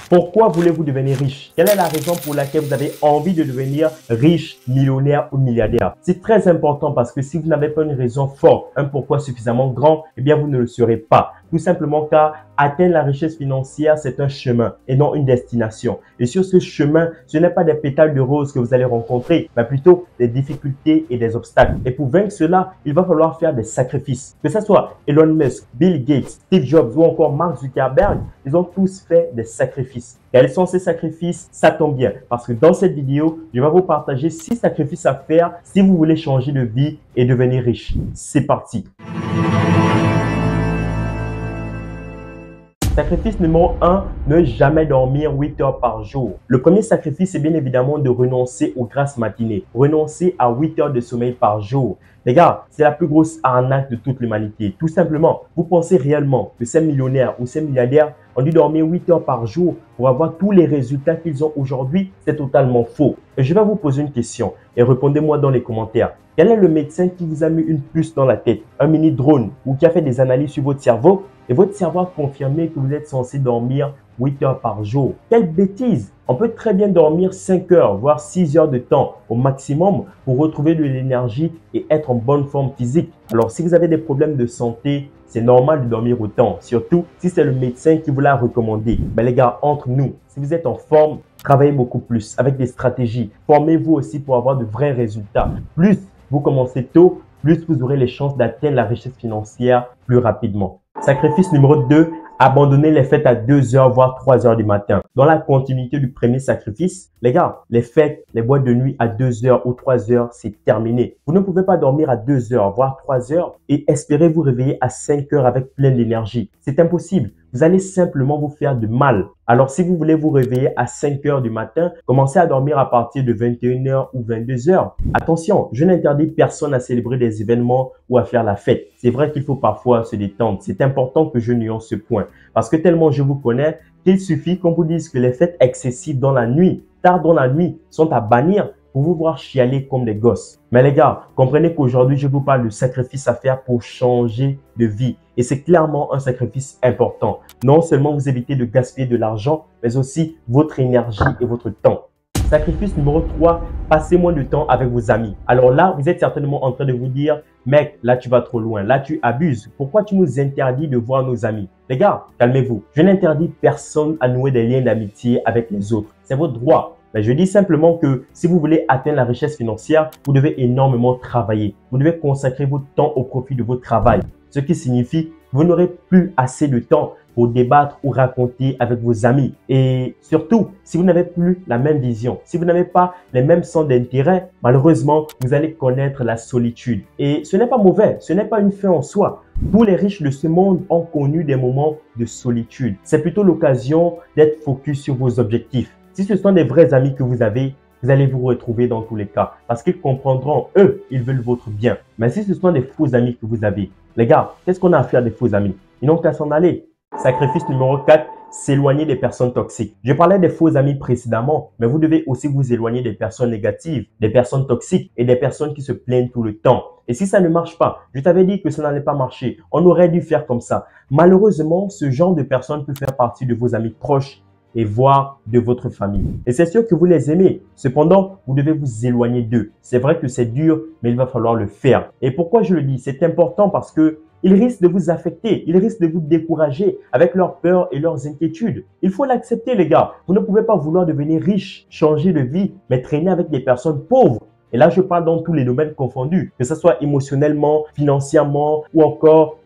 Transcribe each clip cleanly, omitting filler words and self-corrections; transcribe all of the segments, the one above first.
Pourquoi voulez-vous devenir riche? Quelle est la raison pour laquelle vous avez envie de devenir riche, millionnaire ou milliardaire? C'est très important parce que si vous n'avez pas une raison forte, un pourquoi suffisamment grand, eh bien vous ne le serez pas. Tout simplement car atteindre la richesse financière, c'est un chemin et non une destination. Et sur ce chemin, ce n'est pas des pétales de rose que vous allez rencontrer, mais plutôt des difficultés et des obstacles. Et pour vaincre cela, il va falloir faire des sacrifices. Que ce soit Elon Musk, Bill Gates, Steve Jobs ou encore Mark Zuckerberg, ils ont tous fait des sacrifices. Quels sont ces sacrifices? Ça tombe bien parce que dans cette vidéo, je vais vous partager 6 sacrifices à faire si vous voulez changer de vie et devenir riche. C'est parti! Sacrifice numéro 1, ne jamais dormir 8 heures par jour. Le premier sacrifice, c'est bien évidemment de renoncer aux grasses matinées. Renoncer à 8 heures de sommeil par jour. Les gars, c'est la plus grosse arnaque de toute l'humanité. Tout simplement, vous pensez réellement que ces millionnaires ou ces milliardaires ont dû dormir 8 heures par jour pour avoir tous les résultats qu'ils ont aujourd'hui? C'est totalement faux. Et je vais vous poser une question et répondez-moi dans les commentaires. Quel est le médecin qui vous a mis une puce dans la tête, un mini drone ou qui a fait des analyses sur votre cerveau et votre cerveau a confirmé que vous êtes censé dormir 8 heures par jour? Quelle bêtise! On peut très bien dormir 5 heures, voire 6 heures de temps au maximum pour retrouver de l'énergie et être en bonne forme physique. Alors, si vous avez des problèmes de santé, c'est normal de dormir autant, surtout si c'est le médecin qui vous l'a recommandé. Mais les gars, entre nous, si vous êtes en forme, travaillez beaucoup plus avec des stratégies. Formez-vous aussi pour avoir de vrais résultats. Plus vous commencez tôt, plus vous aurez les chances d'atteindre la richesse financière plus rapidement. Sacrifice numéro 2, abandonner les fêtes à 2 heures voire 3 heures du matin. Dans la continuité du premier sacrifice, les gars, les fêtes, les boîtes de nuit à 2 heures ou 3 heures, c'est terminé. Vous ne pouvez pas dormir à 2 heures voire 3 heures et espérer vous réveiller à 5 heures avec pleine d'énergie. C'est impossible. Vous allez simplement vous faire de mal. Alors, si vous voulez vous réveiller à 5 heures du matin, commencez à dormir à partir de 21 heures ou 22 heures. Attention, je n'interdis personne à célébrer des événements ou à faire la fête. C'est vrai qu'il faut parfois se détendre. C'est important que je nuance ce point parce que tellement je vous connais qu'il suffit qu'on vous dise que les fêtes excessives dans la nuit, tard dans la nuit, sont à bannir pour vous voir chialer comme des gosses. Mais les gars, comprenez qu'aujourd'hui, je vous parle de sacrifice à faire pour changer de vie. Et c'est clairement un sacrifice important. Non seulement vous évitez de gaspiller de l'argent, mais aussi votre énergie et votre temps. Sacrifice numéro 3, passez moins de temps avec vos amis. Alors là, vous êtes certainement en train de vous dire, mec, là tu vas trop loin, là tu abuses. Pourquoi tu nous interdis de voir nos amis? Les gars, calmez-vous. Je n'interdis personne à nouer des liens d'amitié avec les autres. C'est votre droit. Mais je dis simplement que si vous voulez atteindre la richesse financière, vous devez énormément travailler. Vous devez consacrer votre temps au profit de votre travail. Ce qui signifie que vous n'aurez plus assez de temps pour débattre ou raconter avec vos amis. Et surtout, si vous n'avez plus la même vision, si vous n'avez pas les mêmes centres d'intérêt, malheureusement, vous allez connaître la solitude. Et ce n'est pas mauvais, ce n'est pas une fin en soi. Tous les riches de ce monde ont connu des moments de solitude. C'est plutôt l'occasion d'être focus sur vos objectifs. Si ce sont des vrais amis que vous avez, vous allez vous retrouver dans tous les cas parce qu'ils comprendront, eux, ils veulent votre bien. Mais si ce sont des faux amis que vous avez, les gars, qu'est-ce qu'on a à faire des faux amis? Ils n'ont qu'à s'en aller. Sacrifice numéro 4, s'éloigner des personnes toxiques. Je parlais des faux amis précédemment, mais vous devez aussi vous éloigner des personnes négatives, des personnes toxiques et des personnes qui se plaignent tout le temps. Et si ça ne marche pas, je t'avais dit que ça n'allait pas marcher. On aurait dû faire comme ça. Malheureusement, ce genre de personnes peut faire partie de vos amis proches et voire de votre famille. Et c'est sûr que vous les aimez. Cependant, vous devez vous éloigner d'eux. C'est vrai que c'est dur, mais il va falloir le faire. Et pourquoi je le dis? C'est important parce que ils risquent de vous affecter, ils risquent de vous décourager avec leurs peurs et leurs inquiétudes. Il faut l'accepter, les gars. Vous ne pouvez pas vouloir devenir riche, changer de vie, mais traîner avec des personnes pauvres. Et là, je parle dans tous les domaines confondus, que ce soit émotionnellement, financièrement ou encore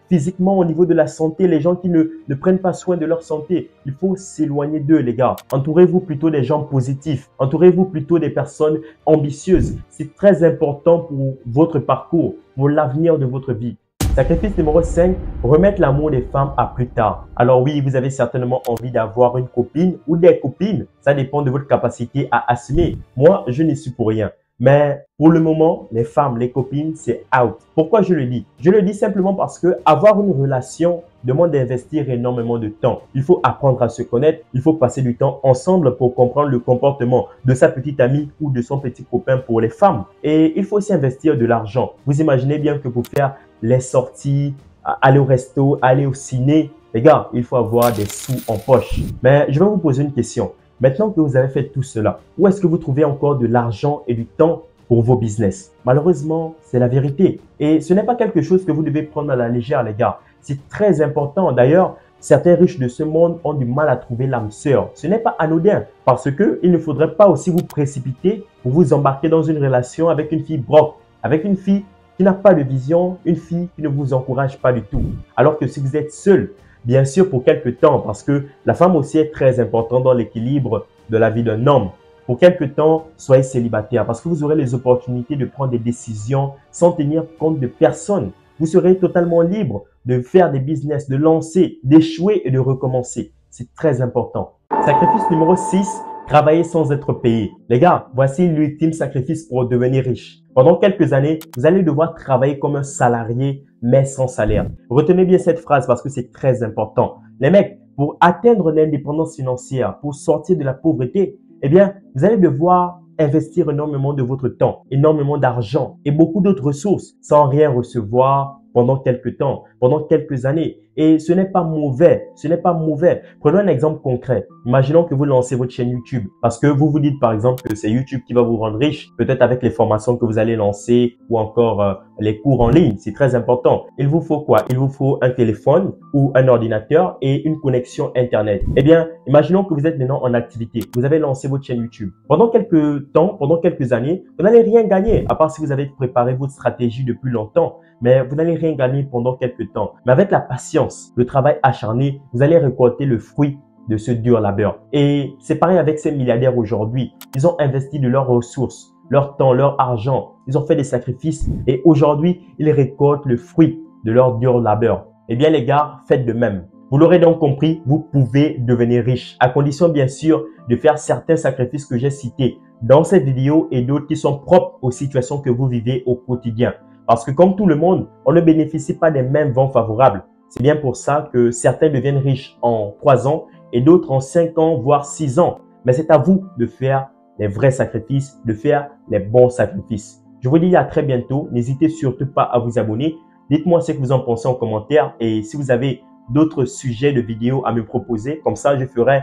physiquement au niveau de la santé, les gens qui ne prennent pas soin de leur santé. Il faut s'éloigner d'eux, les gars. Entourez-vous plutôt des gens positifs. Entourez-vous plutôt des personnes ambitieuses. C'est très important pour votre parcours, pour l'avenir de votre vie. Sacrifice numéro 5, remettre l'amour des femmes à plus tard. Alors oui, vous avez certainement envie d'avoir une copine ou des copines. Ça dépend de votre capacité à assumer. Moi, je n'y suis pour rien. Mais pour le moment, les femmes, les copines, c'est out. Pourquoi je le dis? Je le dis simplement parce que avoir une relation demande d'investir énormément de temps. Il faut apprendre à se connaître. Il faut passer du temps ensemble pour comprendre le comportement de sa petite amie ou de son petit copain pour les femmes. Et il faut aussi investir de l'argent. Vous imaginez bien que pour faire les sorties, aller au resto, aller au ciné, Les gars, il faut avoir des sous en poche. Mais je vais vous poser une question. Maintenant que vous avez fait tout cela, où est-ce que vous trouvez encore de l'argent et du temps pour vos business? Malheureusement, c'est la vérité. Et ce n'est pas quelque chose que vous devez prendre à la légère, les gars. C'est très important. D'ailleurs, certains riches de ce monde ont du mal à trouver l'âme sœur. Ce n'est pas anodin parce qu'il ne faudrait pas aussi vous précipiter pour vous embarquer dans une relation avec une fille broke, avec une fille qui n'a pas de vision, une fille qui ne vous encourage pas du tout. Alors que si vous êtes seul, bien sûr pour quelque temps, parce que la femme aussi est très importante dans l'équilibre de la vie d'un homme. Pour quelque temps, soyez célibataire parce que vous aurez les opportunités de prendre des décisions sans tenir compte de personne. Vous serez totalement libre de faire des business, de lancer, d'échouer et de recommencer. C'est très important. Sacrifice numéro 6, travailler sans être payé. Les gars, voici l'ultime sacrifice pour devenir riche. Pendant quelques années, vous allez devoir travailler comme un salarié, mais sans salaire. Retenez bien cette phrase parce que c'est très important. Les mecs, pour atteindre l'indépendance financière, pour sortir de la pauvreté, eh bien, vous allez devoir investir énormément de votre temps, énormément d'argent et beaucoup d'autres ressources sans rien recevoir pendant quelques temps, pendant quelques années. Et ce n'est pas mauvais, ce n'est pas mauvais. Prenons un exemple concret. Imaginons que vous lancez votre chaîne YouTube parce que vous vous dites par exemple que c'est YouTube qui va vous rendre riche, peut-être avec les formations que vous allez lancer ou encore les cours en ligne. C'est très important. Il vous faut quoi? Il vous faut un téléphone ou un ordinateur et une connexion Internet. Eh bien, imaginons que vous êtes maintenant en activité. Vous avez lancé votre chaîne YouTube. Pendant quelques temps, pendant quelques années, vous n'allez rien gagner à part si vous avez préparé votre stratégie depuis longtemps. Mais vous n'allez rien gagner pendant quelques temps. Mais avec la patience, le travail acharné, vous allez récolter le fruit de ce dur labeur. Et c'est pareil avec ces milliardaires aujourd'hui. Ils ont investi de leurs ressources, leur temps, leur argent. Ils ont fait des sacrifices et aujourd'hui, ils récoltent le fruit de leur dur labeur. Eh bien les gars, faites de même. Vous l'aurez donc compris, vous pouvez devenir riche, à condition bien sûr de faire certains sacrifices que j'ai cités dans cette vidéo et d'autres qui sont propres aux situations que vous vivez au quotidien. Parce que comme tout le monde, on ne bénéficie pas des mêmes vents favorables. C'est bien pour ça que certains deviennent riches en 3 ans et d'autres en 5 ans, voire 6 ans. Mais c'est à vous de faire les vrais sacrifices, de faire les bons sacrifices. Je vous dis à très bientôt. N'hésitez surtout pas à vous abonner. Dites-moi ce que vous en pensez en commentaire et si vous avez d'autres sujets de vidéos à me proposer, comme ça je ferai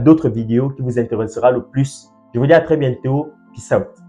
d'autres vidéos qui vous intéressera le plus. Je vous dis à très bientôt. Peace out.